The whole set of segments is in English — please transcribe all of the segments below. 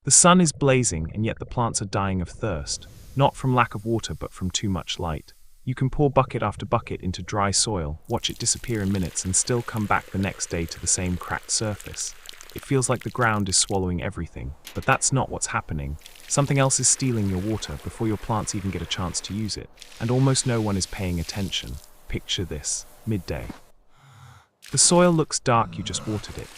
The sun is blazing, and yet the plants are dying of thirst, not from lack of water but from too much light. You can pour bucket after bucket into dry soil, watch it disappear in minutes, and still come back the next day to the same cracked surface. It feels like the ground is swallowing everything, but that's not what's happening. Something else is stealing your water before your plants even get a chance to use it, and almost no one is paying attention. Picture this: midday. The soil looks dark, you just watered it.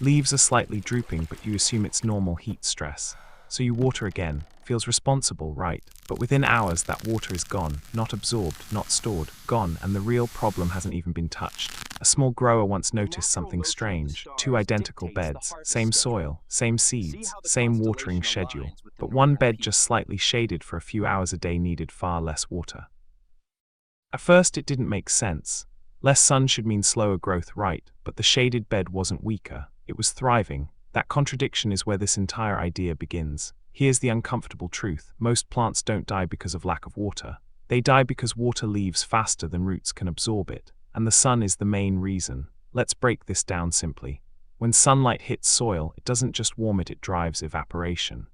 Leaves are slightly drooping, but you assume it's normal heat stress. So you water again. Feels responsible, right? But within hours, that water is gone, not absorbed, not stored, gone, and the real problem hasn't even been touched. A small grower once noticed something strange. 2 identical beds, same soil, same seeds, same watering schedule, but one bed just slightly shaded for a few hours a day needed far less water. At first, it didn't make sense. Less sun should mean slower growth, right? But the shaded bed wasn't weaker. It was thriving. That contradiction is where this entire idea begins. Here's the uncomfortable truth: most plants don't die because of lack of water. They die because water leaves faster than roots can absorb it, and the sun is the main reason. Let's break this down simply. When sunlight hits soil, it doesn't just warm it, it drives evaporation.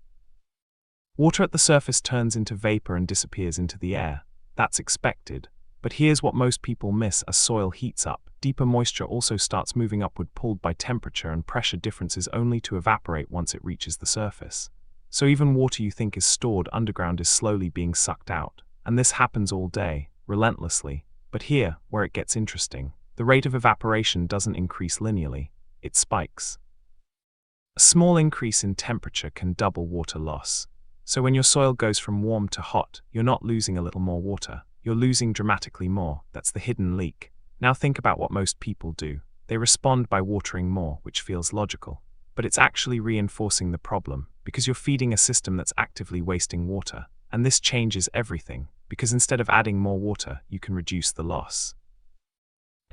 Water at the surface turns into vapor and disappears into the air. That's expected. But here's what most people miss: as soil heats up, deeper moisture also starts moving upward, pulled by temperature and pressure differences, only to evaporate once it reaches the surface. So even water you think is stored underground is slowly being sucked out. And this happens all day, relentlessly. But here, where it gets interesting, the rate of evaporation doesn't increase linearly, it spikes. A small increase in temperature can double water loss. So when your soil goes from warm to hot, you're not losing a little more water, you're losing dramatically more. That's the hidden leak. Now think about what most people do. They respond by watering more, which feels logical. But it's actually reinforcing the problem, because you're feeding a system that's actively wasting water. And this changes everything, because instead of adding more water, you can reduce the loss.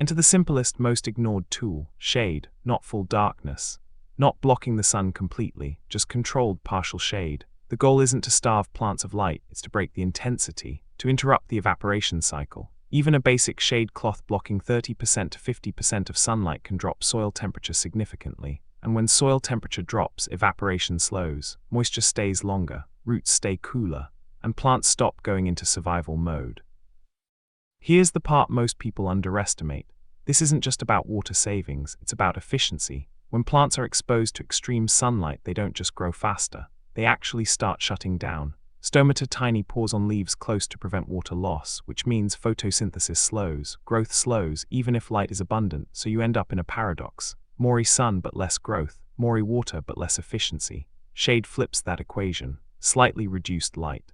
Enter the simplest, most ignored tool: shade, not full darkness. Not blocking the sun completely, just controlled partial shade. The goal isn't to starve plants of light, it's to break the intensity, to interrupt the evaporation cycle. Even a basic shade cloth blocking 30% to 50% of sunlight can drop soil temperature significantly. And when soil temperature drops, evaporation slows, moisture stays longer, roots stay cooler, and plants stop going into survival mode. Here's the part most people underestimate. This isn't just about water savings, it's about efficiency. When plants are exposed to extreme sunlight, they don't just grow faster, they actually start shutting down. Stomata tiny pores on leaves close to prevent water loss, which means photosynthesis slows, growth slows, even if light is abundant, so you end up in a paradox. More sun but less growth, more water but less efficiency. Shade flips that equation: slightly reduced light,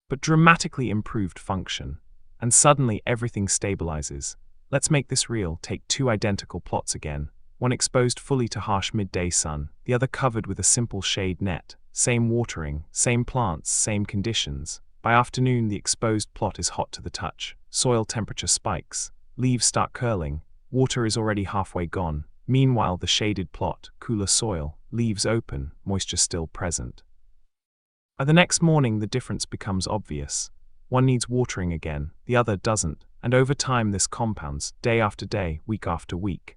but dramatically improved function. And suddenly everything stabilizes. Let's make this real. Take 2 identical plots again. One exposed fully to harsh midday sun, the other covered with a simple shade net. Same watering, same plants, same conditions. By afternoon, the exposed plot is hot to the touch. Soil temperature spikes. Leaves start curling. Water is already halfway gone. Meanwhile, the shaded plot, cooler soil, leaves open, moisture still present. By the next morning, the difference becomes obvious. One needs watering again, the other doesn't, and over time this compounds, day after day, week after week.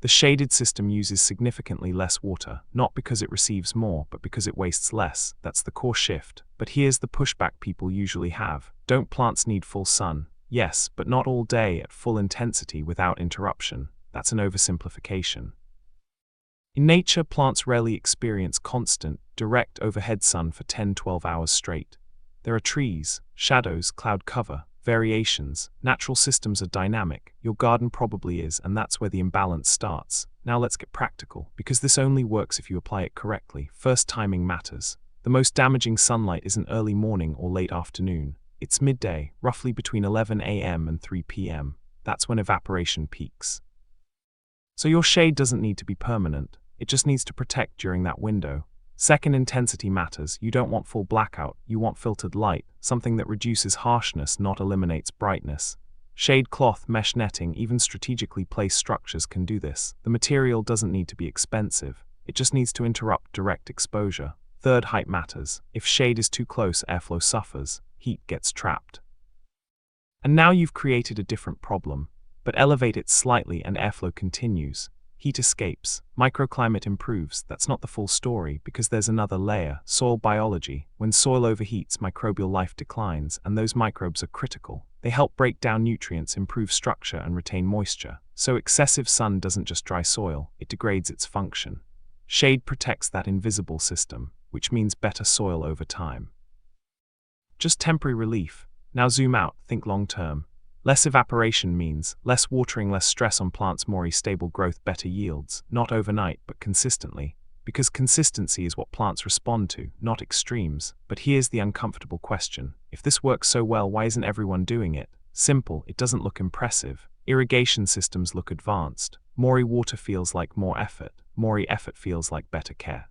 The shaded system uses significantly less water, not because it receives more, but because it wastes less. That's the core shift. But here's the pushback people usually have. Don't plants need full sun? Yes, but not all day at full intensity without interruption. That's an oversimplification. In nature, plants rarely experience constant, direct overhead sun for 10-12 hours straight. There are trees, shadows, cloud cover, variations. Natural systems are dynamic. Your garden probably is, and that's where the imbalance starts. Now let's get practical, because this only works if you apply it correctly. First, timing matters. The most damaging sunlight isn't early morning or late afternoon. It's midday, roughly between 11 a.m. and 3 p.m. That's when evaporation peaks. So your shade doesn't need to be permanent. It just needs to protect during that window. Second, intensity matters. You don't want full blackout, you want filtered light, something that reduces harshness, not eliminates brightness. Shade cloth, mesh netting, even strategically placed structures can do this. The material doesn't need to be expensive. It just needs to interrupt direct exposure. Third, height matters. If shade is too close, airflow suffers, heat gets trapped. And now you've created a different problem, but elevate it slightly and airflow continues. Heat escapes, microclimate improves. That's not the full story, because there's another layer, soil biology. When soil overheats, microbial life declines, and those microbes are critical. They help break down nutrients, improve structure, and retain moisture. So excessive sun doesn't just dry soil, it degrades its function. Shade protects that invisible system, which means better soil over time. Just temporary relief. Now zoom out, think long term. Less evaporation means less watering, less stress on plants, more stable growth, better yields, not overnight but consistently, because consistency is what plants respond to, not extremes. But here's the uncomfortable question. If this works so well, why isn't everyone doing it? Simple, it doesn't look impressive. Irrigation systems look advanced. More water feels like more effort. More effort feels like better care.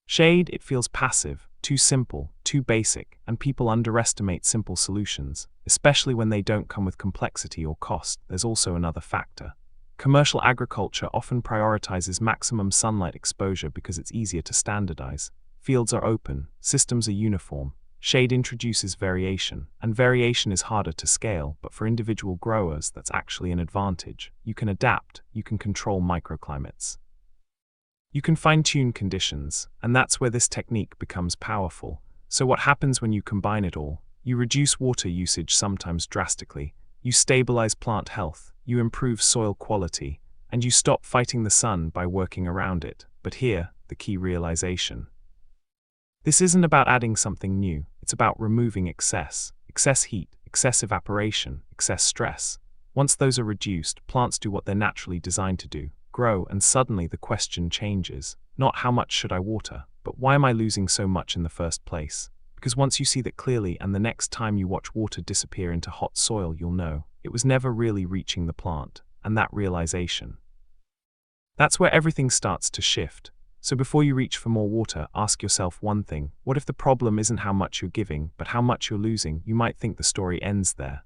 Shade, it feels passive, too simple, too basic, and people underestimate simple solutions, especially when they don't come with complexity or cost. There's also another factor. Commercial agriculture often prioritizes maximum sunlight exposure because it's easier to standardize. Fields are open, systems are uniform. Shade introduces variation, and variation is harder to scale, but for individual growers, that's actually an advantage. You can adapt, you can control microclimates. You can fine-tune conditions, and that's where this technique becomes powerful. So what happens when you combine it all? You reduce water usage, sometimes drastically. You stabilize plant health, you improve soil quality, and you stop fighting the sun by working around it. But here, the key realization. This isn't about adding something new, it's about removing excess heat, excess evaporation, excess stress. Once those are reduced, plants do what they're naturally designed to do, grow, and suddenly the question changes. Not how much should I water, but why am I losing so much in the first place? Because once you see that clearly, and the next time you watch water disappear into hot soil, you'll know it was never really reaching the plant, and that realization. That's where everything starts to shift. So before you reach for more water, ask yourself one thing. What if the problem isn't how much you're giving, but how much you're losing? You might think the story ends there.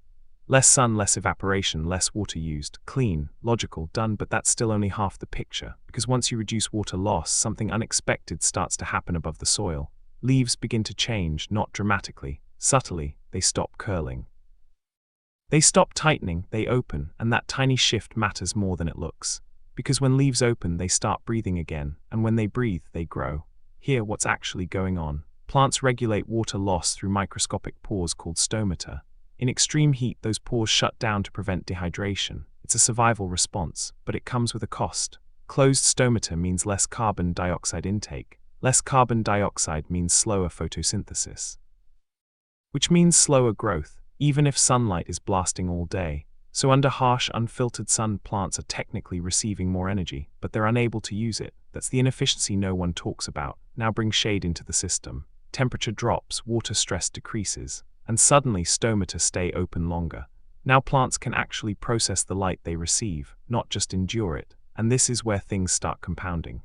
Less sun, less evaporation, less water used. Clean, logical, done, but that's still only half the picture. Because once you reduce water loss, something unexpected starts to happen above the soil. Leaves begin to change, not dramatically, subtly. They stop curling. They stop tightening, they open, and that tiny shift matters more than it looks. Because when leaves open, they start breathing again, and when they breathe, they grow. Hear what's actually going on. Plants regulate water loss through microscopic pores called stomata. In extreme heat, those pores shut down to prevent dehydration. It's a survival response, but it comes with a cost. Closed stomata means less carbon dioxide intake. Less carbon dioxide means slower photosynthesis, which means slower growth, even if sunlight is blasting all day. So under harsh, unfiltered sun, plants are technically receiving more energy, but they're unable to use it. That's the inefficiency no one talks about. Now bring shade into the system. Temperature drops, water stress decreases, and suddenly stomata stay open longer. Now plants can actually process the light they receive, not just endure it, and this is where things start compounding.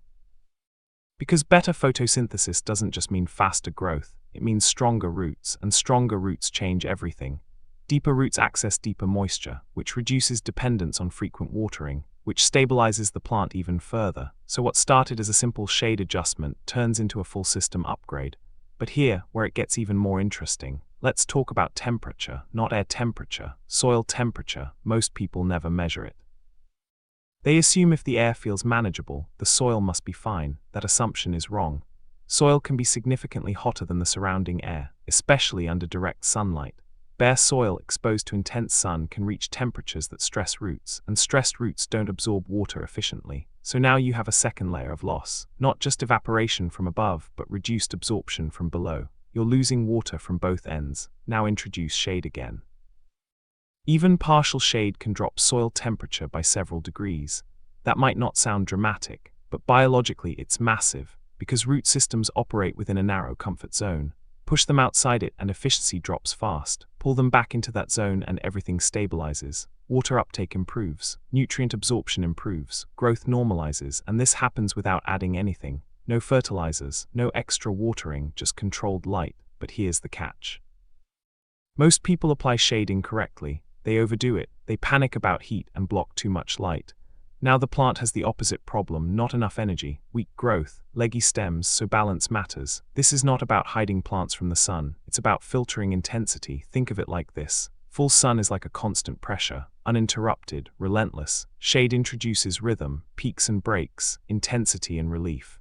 Because better photosynthesis doesn't just mean faster growth, it means stronger roots, and stronger roots change everything. Deeper roots access deeper moisture, which reduces dependence on frequent watering, which stabilizes the plant even further. So what started as a simple shade adjustment turns into a full system upgrade. But here, where it gets even more interesting, let's talk about temperature, not air temperature, soil temperature. Most people never measure it. They assume if the air feels manageable, the soil must be fine. That assumption is wrong. Soil can be significantly hotter than the surrounding air, especially under direct sunlight. Bare soil exposed to intense sun can reach temperatures that stress roots, and stressed roots don't absorb water efficiently. So now you have a second layer of loss. Not just evaporation from above, but reduced absorption from below. You're losing water from both ends. Now introduce shade again. Even partial shade can drop soil temperature by several degrees. That might not sound dramatic, but biologically it's massive, because root systems operate within a narrow comfort zone. Push them outside it and efficiency drops fast. Pull them back into that zone and everything stabilizes. Water uptake improves, nutrient absorption improves, growth normalizes, and this happens without adding anything. No fertilizers, no extra watering, just controlled light. But here's the catch. Most people apply shade incorrectly. They overdo it, they panic about heat and block too much light. Now the plant has the opposite problem, not enough energy, weak growth, leggy stems, so balance matters. This is not about hiding plants from the sun, it's about filtering intensity. Think of it like this. Full sun is like a constant pressure, uninterrupted, relentless. Shade introduces rhythm, peaks and breaks, intensity and relief.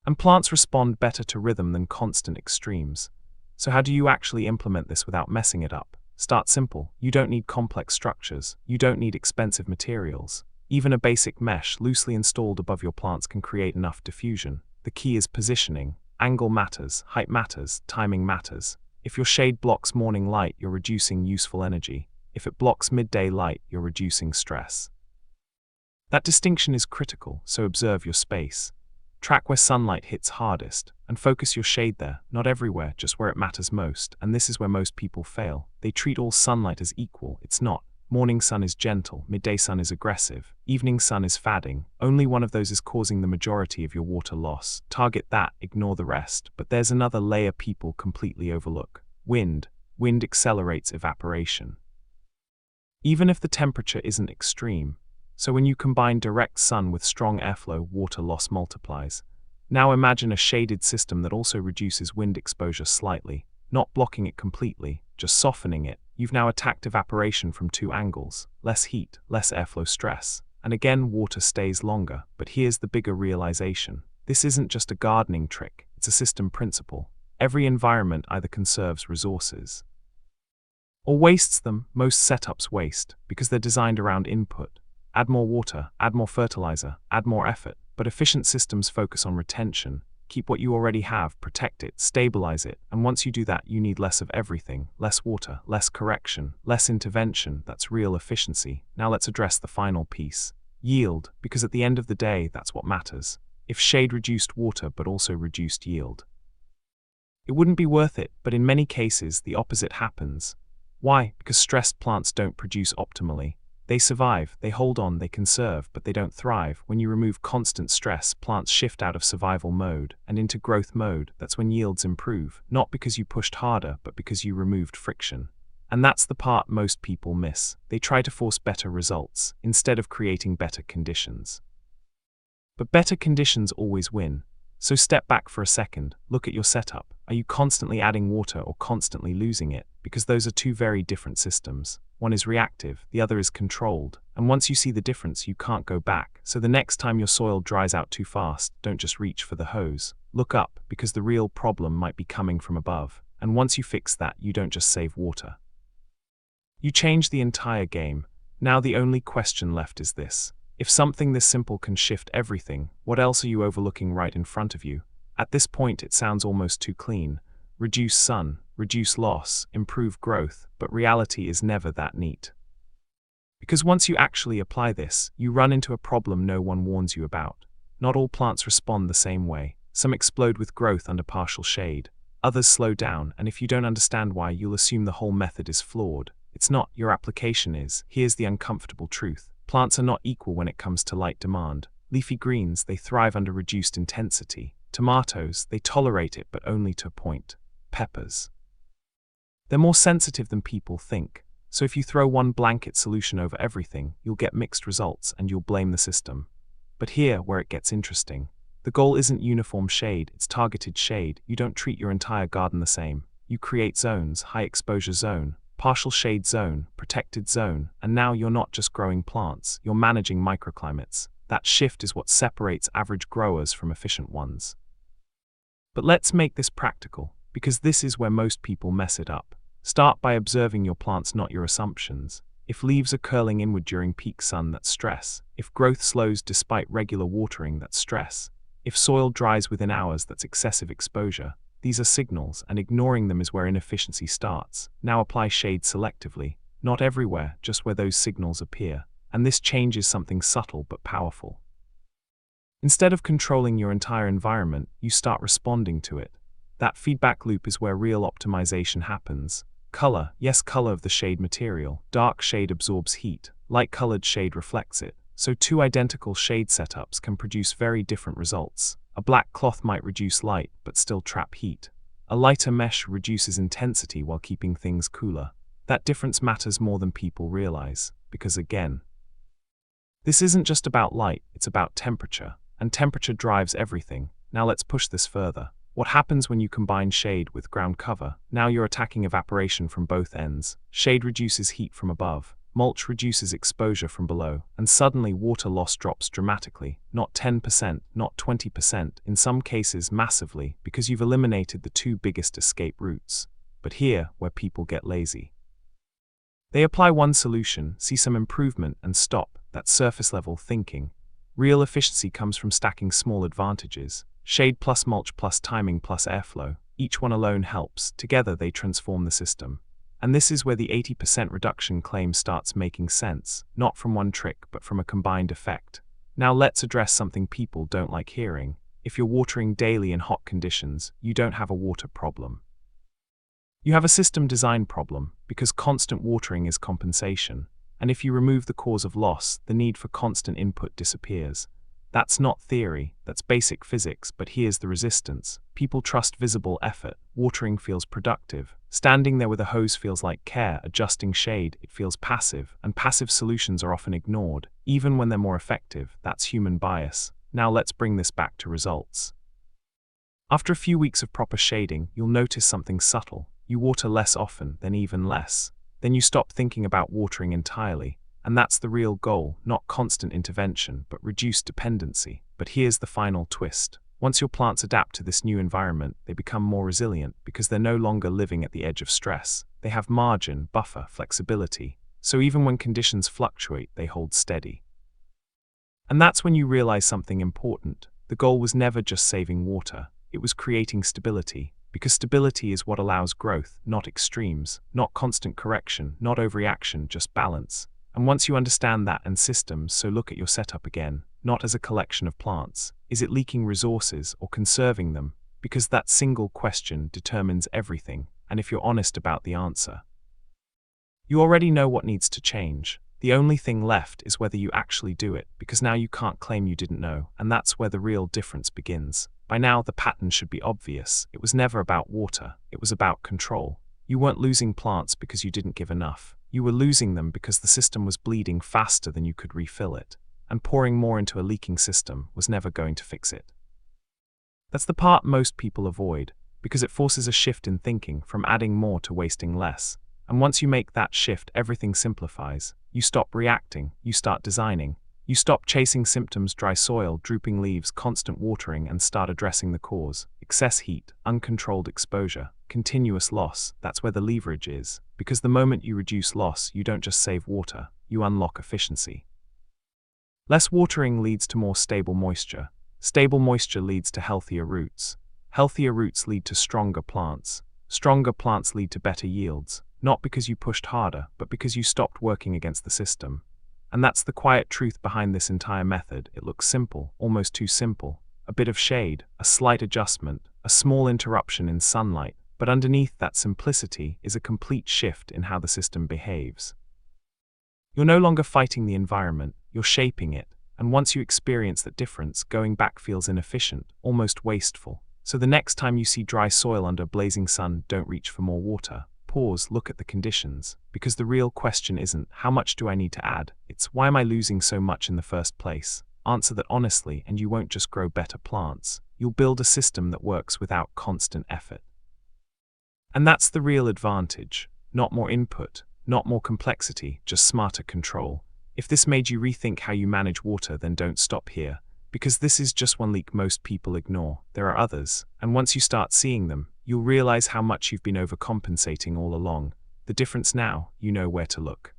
And plants respond better to rhythm than constant extremes. So how do you actually implement this without messing it up? Start simple. You don't need complex structures. You don't need expensive materials. Even a basic mesh loosely installed above your plants can create enough diffusion. The key is positioning. Angle matters, height matters, timing matters. If your shade blocks morning light, you're reducing useful energy. If it blocks midday light, you're reducing stress. That distinction is critical, so observe your space. Track where sunlight hits hardest, and focus your shade there, not everywhere, just where it matters most. And this is where most people fail. They treat all sunlight as equal. It's not. Morning sun is gentle, midday sun is aggressive, evening sun is fadding. Only one of those is causing the majority of your water loss. Target that, ignore the rest. But there's another layer people completely overlook. Wind. Wind accelerates evaporation. Even if the temperature isn't extreme. So when you combine direct sun with strong airflow, water loss multiplies. Now imagine a shaded system that also reduces wind exposure slightly, not blocking it completely, just softening it. You've now attacked evaporation from two angles: less heat, less airflow stress. And again, water stays longer. But here's the bigger realization. This isn't just a gardening trick, it's a system principle. Every environment either conserves resources or wastes them. Most setups waste because they're designed around input. Add more water, add more fertilizer, add more effort. But efficient systems focus on retention. Keep what you already have, protect it, stabilize it. And once you do that, you need less of everything. Less water, less correction, less intervention. That's real efficiency. Now let's address the final piece. Yield, because at the end of the day, that's what matters. If shade reduced water but also reduced yield, it wouldn't be worth it. But in many cases, the opposite happens. Why? Because stressed plants don't produce optimally. They survive, they hold on, they conserve, but they don't thrive. When you remove constant stress, plants shift out of survival mode and into growth mode. That's when yields improve, not because you pushed harder, but because you removed friction. And that's the part most people miss. They try to force better results, instead of creating better conditions. But better conditions always win. So step back for a second, look at your setup. Are you constantly adding water or constantly losing it? Because those are two very different systems. One is reactive, the other is controlled. And once you see the difference, you can't go back. So the next time your soil dries out too fast, don't just reach for the hose. Look up, because the real problem might be coming from above. And once you fix that, you don't just save water. You change the entire game. Now the only question left is this. If something this simple can shift everything, what else are you overlooking right in front of you? At this point, it sounds almost too clean. Reduce sun, reduce loss, improve growth, but reality is never that neat. Because once you actually apply this, you run into a problem no one warns you about. Not all plants respond the same way. Some explode with growth under partial shade. Others slow down, and if you don't understand why, you'll assume the whole method is flawed. It's not, your application is. Here's the uncomfortable truth. Plants are not equal when it comes to light demand. Leafy greens, they thrive under reduced intensity. Tomatoes, they tolerate it, but only to a point. Peppers, they're more sensitive than people think. So if you throw one blanket solution over everything, you'll get mixed results and you'll blame the system. But here, where it gets interesting. The goal isn't uniform shade, it's targeted shade. You don't treat your entire garden the same. You create zones: high exposure zone, partial shade zone, protected zone. And now you're not just growing plants, you're managing microclimates. That shift is what separates average growers from efficient ones. But let's make this practical, because this is where most people mess it up. Start by observing your plants, not your assumptions. If leaves are curling inward during peak sun, that's stress. If growth slows despite regular watering, that's stress. If soil dries within hours, that's excessive exposure. These are signals, and ignoring them is where inefficiency starts. Now apply shade selectively, not everywhere, just where those signals appear. And this change is something subtle but powerful. Instead of controlling your entire environment, you start responding to it. That feedback loop is where real optimization happens. Color, yes, color of the shade material. Dark shade absorbs heat, light-colored shade reflects it. So two identical shade setups can produce very different results. A black cloth might reduce light, but still trap heat. A lighter mesh reduces intensity while keeping things cooler. That difference matters more than people realize, because again, this isn't just about light, it's about temperature, and temperature drives everything. Now let's push this further. What happens when you combine shade with ground cover? Now you're attacking evaporation from both ends. Shade reduces heat from above, mulch reduces exposure from below, and suddenly water loss drops dramatically, not 10%, not 20%, in some cases massively, because you've eliminated the two biggest escape routes. But here, where people get lazy. They apply one solution, see some improvement, and stop. That surface-level thinking. Real efficiency comes from stacking small advantages. Shade plus mulch plus timing plus airflow. Each one alone helps. Together they transform the system. And this is where the 80% reduction claim starts making sense, not from one trick but from a combined effect. Now let's address something people don't like hearing. If you're watering daily in hot conditions, you don't have a water problem. You have a system design problem, because constant watering is compensation. And if you remove the cause of loss, the need for constant input disappears. That's not theory, that's basic physics, but here's the resistance. People trust visible effort. Watering feels productive. Standing there with a hose feels like care. Adjusting shade, it feels passive, and passive solutions are often ignored, even when they're more effective. That's human bias. Now let's bring this back to results. After a few weeks of proper shading, you'll notice something subtle. You water less often, then even less. Then you stop thinking about watering entirely. And that's the real goal, not constant intervention, but reduced dependency. But here's the final twist. Once your plants adapt to this new environment, they become more resilient because they're no longer living at the edge of stress. They have margin, buffer, flexibility. So even when conditions fluctuate, they hold steady. And that's when you realize something important. The goal was never just saving water. It was creating stability. Because stability is what allows growth, not extremes, not constant correction, not overreaction, just balance. And once you understand that and systems, so look at your setup again, not as a collection of plants. Is it leaking resources or conserving them? Because that single question determines everything, and if you're honest about the answer, you already know what needs to change. The only thing left is whether you actually do it, because now you can't claim you didn't know, and that's where the real difference begins. By now, the pattern should be obvious. It was never about water, it was about control. You weren't losing plants because you didn't give enough. You were losing them because the system was bleeding faster than you could refill it, and pouring more into a leaking system was never going to fix it. That's the part most people avoid, because it forces a shift in thinking from adding more to wasting less. And once you make that shift, everything simplifies. You stop reacting, you start designing. You stop chasing symptoms, dry soil, drooping leaves, constant watering, and start addressing the cause. Excess heat, uncontrolled exposure, continuous loss. That's where the leverage is. Because the moment you reduce loss, you don't just save water, you unlock efficiency. Less watering leads to more stable moisture. Stable moisture leads to healthier roots. Healthier roots lead to stronger plants. Stronger plants lead to better yields. Not because you pushed harder, but because you stopped working against the system. And that's the quiet truth behind this entire method. It looks simple, almost too simple. A bit of shade, a slight adjustment, a small interruption in sunlight, but underneath that simplicity is a complete shift in how the system behaves. You're no longer fighting the environment, you're shaping it, and once you experience that difference, going back feels inefficient, almost wasteful. So the next time you see dry soil under a blazing sun, don't reach for more water. Pause, look at the conditions, because the real question isn't, how much do I need to add? It's, why am I losing so much in the first place? Answer that honestly, and you won't just grow better plants. You'll build a system that works without constant effort. And that's the real advantage. Not more input, not more complexity, just smarter control. If this made you rethink how you manage water, then don't stop here. Because this is just one leak most people ignore. There are others, and once you start seeing them, you'll realize how much you've been overcompensating all along. The difference now, you know where to look.